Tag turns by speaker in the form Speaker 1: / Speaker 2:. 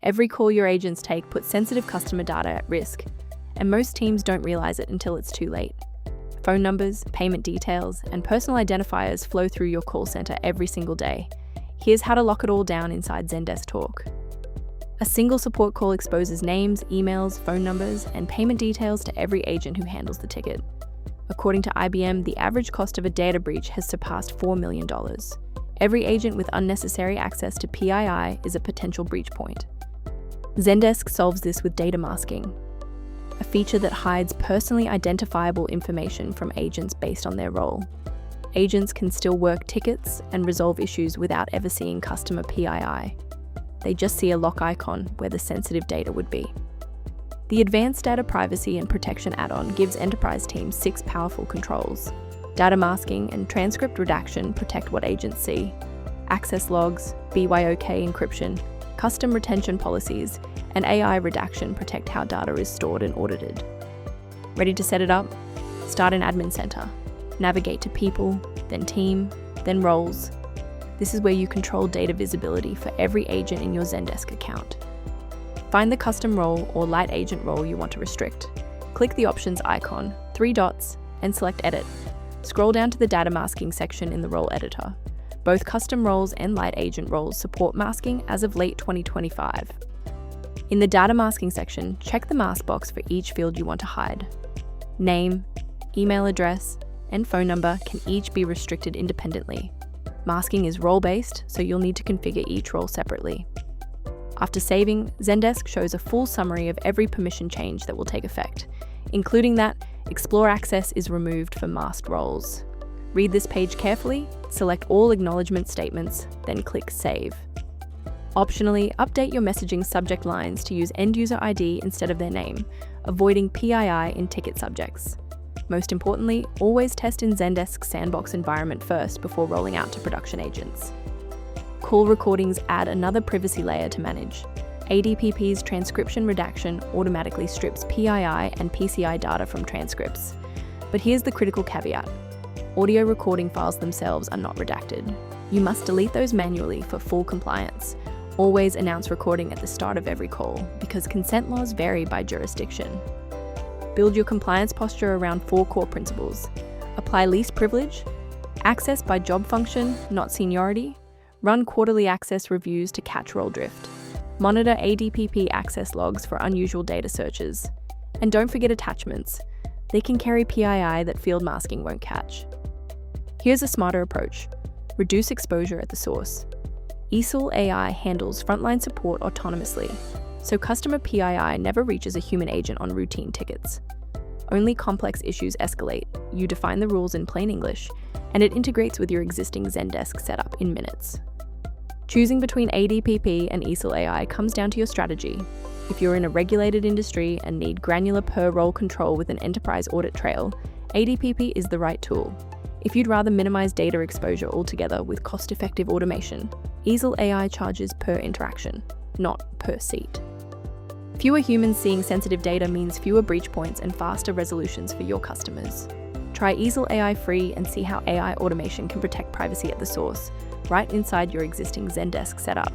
Speaker 1: Every call your agents take puts sensitive customer data at risk, and most teams don't realize it until it's too late. Phone numbers, payment details, and personal identifiers flow through your call center every single day. Here's how to lock it all down inside Zendesk Talk. A single support call exposes names, emails, phone numbers, and payment details to every agent who handles the ticket. According to IBM, the average cost of a data breach has surpassed $4 million. Every agent with unnecessary access to PII is a potential breach point. Zendesk solves this with data masking, a feature that hides personally identifiable information from agents based on their role. Agents can still work tickets and resolve issues without ever seeing customer PII. They just see a lock icon where the sensitive data would be. The Advanced Data Privacy and Protection add-on gives enterprise teams 6 powerful controls. Data masking and transcript redaction protect what agents see. Access logs, BYOK encryption, custom retention policies, and AI redaction protect how data is stored and audited. Ready to set it up? Start in Admin Center. Navigate to People, then Team, then Roles. This is where you control data visibility for every agent in your Zendesk account. Find the custom role or light agent role you want to restrict. Click the options icon, 3 dots, and select Edit. Scroll down to the data masking section in the role editor. Both custom roles and light agent roles support masking as of late 2025. In the data masking section, check the mask box for each field you want to hide. Name, email address, and phone number can each be restricted independently. Masking is role-based, so you'll need to configure each role separately. After saving, Zendesk shows a full summary of every permission change that will take effect, including that Explore access is removed for masked roles. Read this page carefully, select all acknowledgement statements, then click Save. Optionally, update your messaging subject lines to use end-user ID instead of their name, avoiding PII in ticket subjects. Most importantly, always test in Zendesk's sandbox environment first before rolling out to production agents. Call recordings add another privacy layer to manage. ADPP's transcription redaction automatically strips PII and PCI data from transcripts. But here's the critical caveat. Audio recording files themselves are not redacted. You must delete those manually for full compliance. Always announce recording at the start of every call, because consent laws vary by jurisdiction. Build your compliance posture around 4 core principles. Apply least privilege, access by job function, not seniority, run quarterly access reviews to catch role drift, monitor ADPP access logs for unusual data searches, and don't forget attachments. They can carry PII that field masking won't catch. Here's a smarter approach. Reduce exposure at the source. eesel AI handles frontline support autonomously, so customer PII never reaches a human agent on routine tickets. Only complex issues escalate, you define the rules in plain English, and it integrates with your existing Zendesk setup in minutes. Choosing between ADPP and eesel AI comes down to your strategy. If you're in a regulated industry and need granular per-role control with an enterprise audit trail, ADPP is the right tool. If you'd rather minimize data exposure altogether with cost-effective automation, eesel AI charges per interaction, not per seat. Fewer humans seeing sensitive data means fewer breach points and faster resolutions for your customers. Try eesel AI free and see how AI automation can protect privacy at the source, right inside your existing Zendesk setup.